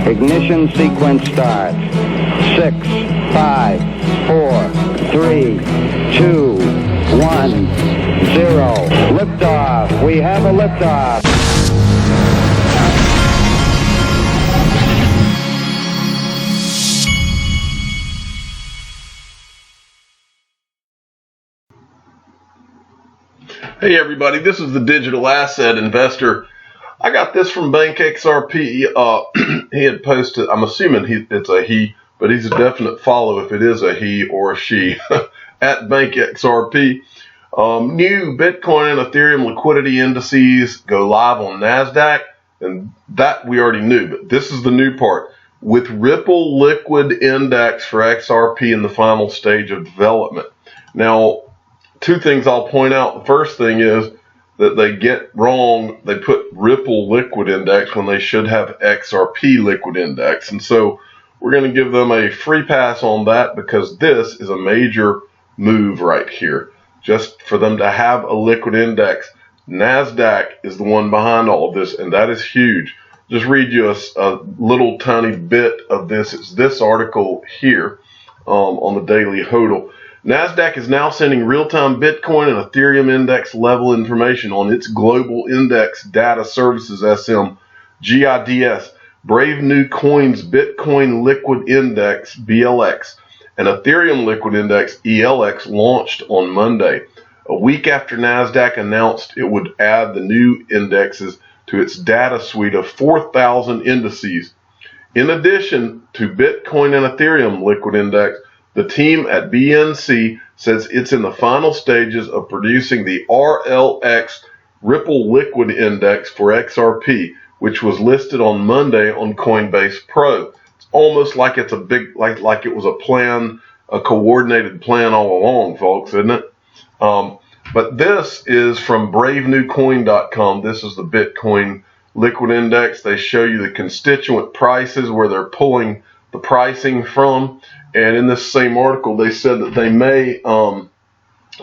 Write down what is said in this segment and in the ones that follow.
Ignition sequence starts. 6, 5, 4, 3, 2, 1, 0. Liftoff. We have a liftoff. Hey everybody, this is the digital asset investor. I got this from Bank XRP. He had posted, I'm assuming it's a he, but he's a definite follow if it is a he or a she, at Bank XRP. New Bitcoin and Ethereum liquidity indices go live on Nasdaq, and that we already knew, but this is the new part. With Ripple Liquid Index for XRP in the final stage of development. Now, two things I'll point out. The first thing is that they get wrong. They put Ripple Liquid Index when they should have XRP Liquid Index. And so we're going to give them a free pass on that because this is a major move right here. Just for them to have a liquid index. Nasdaq is the one behind all of this, and that is huge. Just read you a little tiny bit of this. It's this article here on the Daily Hodl. Nasdaq is now sending real-time Bitcoin and Ethereum index level information on its global index data services SM GIDS. Brave New Coin's Bitcoin Liquid Index BLX and Ethereum Liquid Index ELX launched on Monday, a week after Nasdaq announced it would add the new indexes to its data suite of 4,000 indices. In addition to Bitcoin and Ethereum Liquid Index, the team at BNC says it's in the final stages of producing the RLX Ripple Liquid Index for XRP, which was listed on Monday on Coinbase Pro. It's almost like it's a big, like it was a plan, a coordinated plan all along, folks, isn't it? But this is from bravenewcoin.com. This is the Bitcoin Liquid Index. They show you the constituent prices where they're pulling the pricing from. And in this same article, they said that they may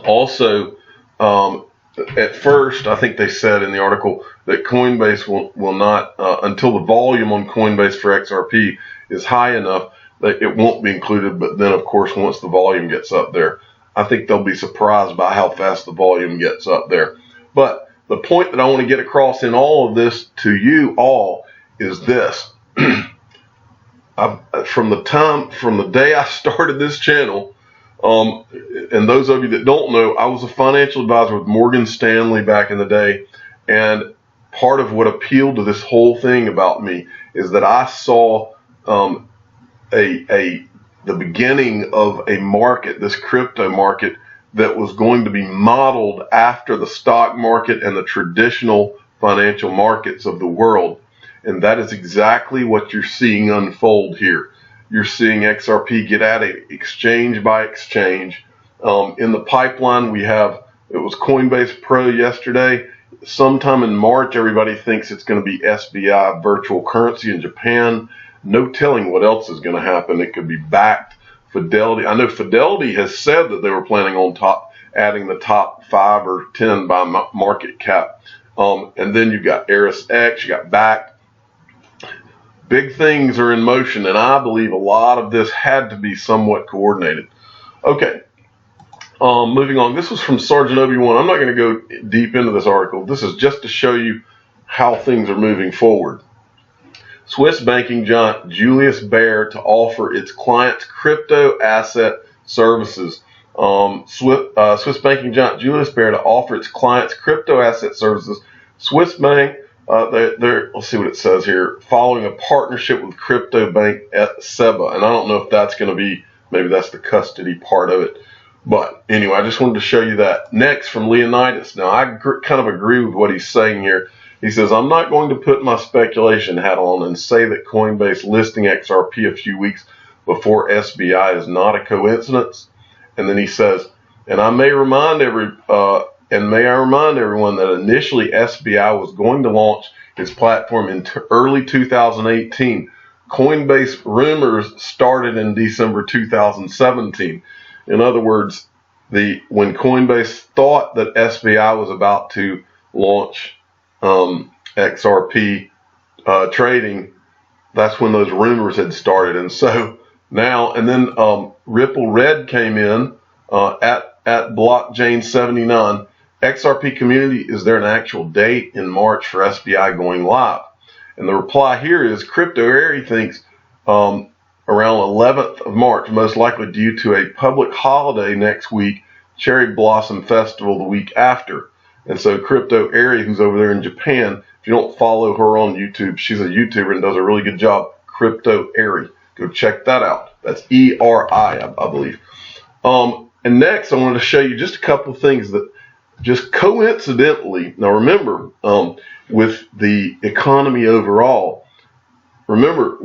also, at first, I think they said in the article that Coinbase will not, until the volume on Coinbase for XRP is high enough, that it won't be included. But then, of course, once the volume gets up there, I think they'll be surprised by how fast the volume gets up there. But the point that I want to get across in all of this to you all is this. From the day I started this channel, and those of you that don't know, I was a financial advisor with Morgan Stanley back in the day, and part of what appealed to this whole thing about me is that I saw the beginning of a market, this crypto market, that was going to be modeled after the stock market and the traditional financial markets of the world. And that is exactly what you're seeing unfold here. You're seeing XRP get at it exchange by exchange. In the pipeline, we have, it was Coinbase Pro yesterday. Sometime in March, everybody thinks it's going to be SBI virtual currency in Japan. No telling what else is going to happen. It could be backed. Fidelity. I know Fidelity has said that they were planning on adding the top 5 or 10 by market cap. And then you've got Eris X, you got backed. Big things are in motion, and I believe a lot of this had to be somewhat coordinated. Okay, moving on. This was from Sergeant Obi-Wan. I'm not going to go deep into this article. This is just to show you how things are moving forward. Swiss banking giant Julius Baer to offer its clients crypto asset services. Swiss banking giant Julius Baer to offer its clients crypto asset services. Swiss bank. Let's see what it says here. Following a partnership with crypto bank SEBA, and I don't know if that's going to be, maybe that's the custody part of it. But anyway, I just wanted to show you that. Next, from Leonidas. Now, I kind of agree with what he's saying here. He says, I'm not going to put my speculation hat on and say that Coinbase listing XRP a few weeks before SBI is not a coincidence. And then he says, and I may remind everyone that initially SBI was going to launch its platform in early 2018. Coinbase rumors started in December 2017. In other words, when Coinbase thought that SBI was about to launch XRP trading, that's when those rumors had started. And so now, and then Ripple Red came in at blockchain 79. XRP community, is there an actual date in March for SBI going live? And the reply here is Crypto Airy thinks around 11th of March, most likely due to a public holiday next week, Cherry Blossom Festival the week after. And so Crypto Airy, who's over there in Japan, if you don't follow her on YouTube, she's a YouTuber and does a really good job. Crypto Airy, go check that out. That's E-R-I, I believe. And next, I wanted to show you just a couple of things that just coincidentally, now remember, with the economy overall, remember,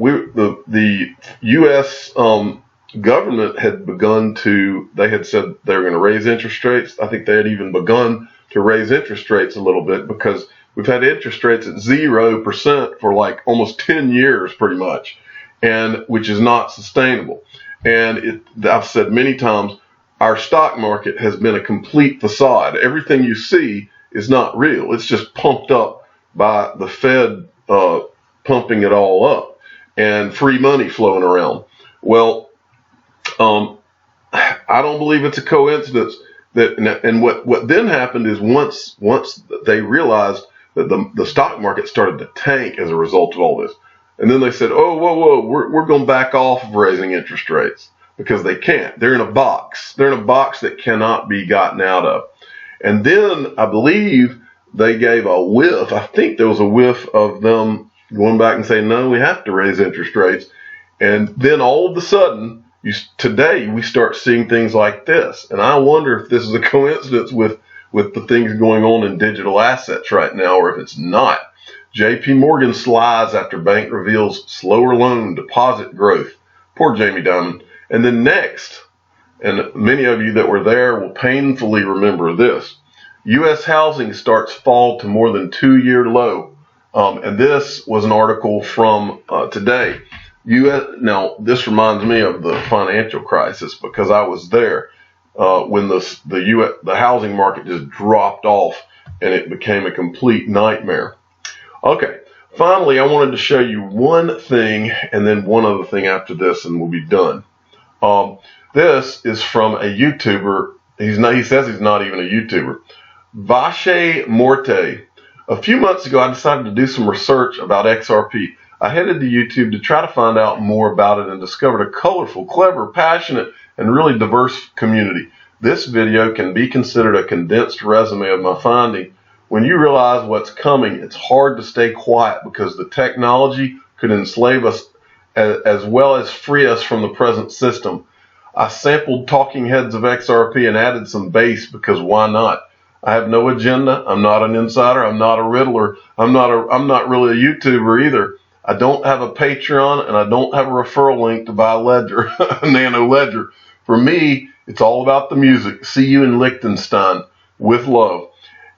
the U.S. Government had begun to, they had said they were going to raise interest rates. I think they had even begun to raise interest rates a little bit because we've had interest rates at 0% for like almost 10 years pretty much, and which is not sustainable. And I've said many times, our stock market has been a complete facade. Everything you see is not real. It's just pumped up by the Fed pumping it all up and free money flowing around. Well, I don't believe it's a coincidence that, and what then happened is once they realized that the stock market started to tank as a result of all this, and then they said, oh, whoa, we're going to back off of raising interest rates because they can't. They're in a box. They're in a box that cannot be gotten out of. And then I believe they gave a whiff. I think there was a whiff of them going back and saying, no, we have to raise interest rates. And then all of a sudden, today we start seeing things like this. And I wonder if this is a coincidence with the things going on in digital assets right now, or if it's not. JP Morgan slides after bank reveals slower loan deposit growth. Poor Jamie Dimon. And then next, and many of you that were there will painfully remember this, U.S. housing starts fall to more than 2-year low. And this was an article from today. Now, this reminds me of the financial crisis because I was there when the housing market just dropped off and it became a complete nightmare. Okay, finally, I wanted to show you one thing and then one other thing after this, and we'll be done. This is from a YouTuber. He says he's not even a YouTuber. Vache Morte. A few months ago, I decided to do some research about XRP. I headed to YouTube to try to find out more about it and discovered a colorful, clever, passionate, and really diverse community. This video can be considered a condensed resume of my finding. When you realize what's coming, it's hard to stay quiet because the technology could enslave us as well as free us from the present system. I sampled talking heads of XRP and added some bass because why not? I have no agenda. I'm not an insider. I'm not a riddler. I'm not really a YouTuber either. I don't have a Patreon and I don't have a referral link to buy a ledger, a nano ledger. For me, it's all about the music. See you in Liechtenstein with love.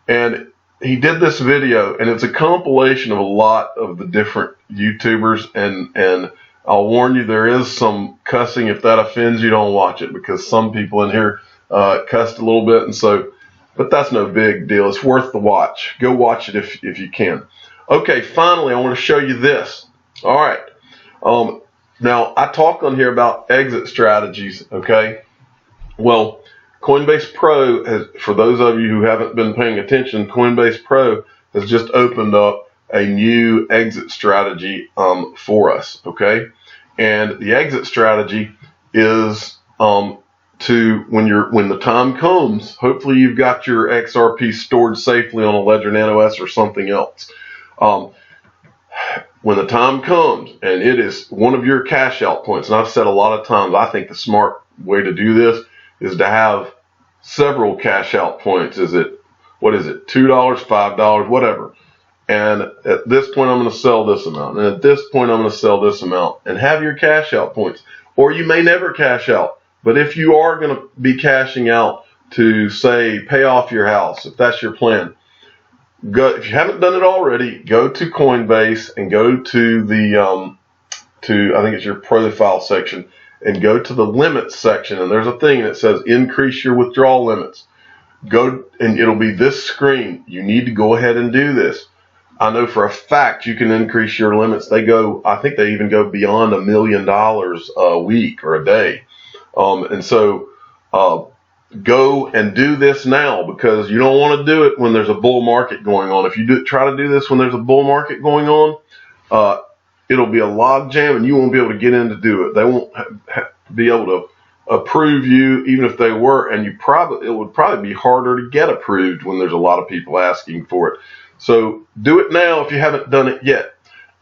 And he did this video, and it's a compilation of a lot of the different YouTubers, and I'll warn you, there is some cussing. If that offends you, don't watch it, because some people in here cussed a little bit, and so, but that's no big deal. It's worth the watch. Go watch it if you can. Okay, finally, I want to show you this. All right. Now, I talk on here about exit strategies, okay? Well, Coinbase Pro, has, for those of you who haven't been paying attention, Coinbase Pro has just opened up a new exit strategy for us, okay? And the exit strategy is to when the time comes, hopefully you've got your XRP stored safely on a Ledger Nano S or something else. When the time comes and it is one of your cash out points, and I've said a lot of times, I think the smart way to do this is to have several cash out points. $2, $5, whatever. And at this point, I'm going to sell this amount. And at this point, I'm going to sell this amount. And have your cash out points. Or you may never cash out. But if you are going to be cashing out to, say, pay off your house, if that's your plan, if you haven't done it already, go to Coinbase and go to the, I think it's your profile section, and go to the limits section, and there's a thing that says increase your withdrawal limits. Go, and it'll be this screen. You need to go ahead and do this. I know for a fact you can increase your limits. I think they even go beyond $1 million a week or a day. And so go and do this now, because you don't want to do it when there's a bull market going on. If you try to do this when there's a bull market going on, it'll be a log jam and you won't be able to get in to do it. They won't be able to approve you, even if they were, and it would probably be harder to get approved when there's a lot of people asking for it. So do it now if you haven't done it yet.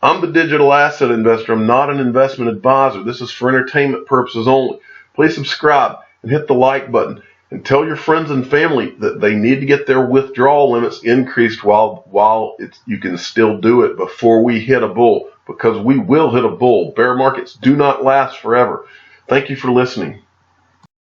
I'm the digital asset investor. I'm not an investment advisor. This is for entertainment purposes only. Please subscribe and hit the like button, and tell your friends and family that they need to get their withdrawal limits increased while you can still do it before we hit a bull, because we will hit a bull. Bear markets do not last forever. Thank you for listening.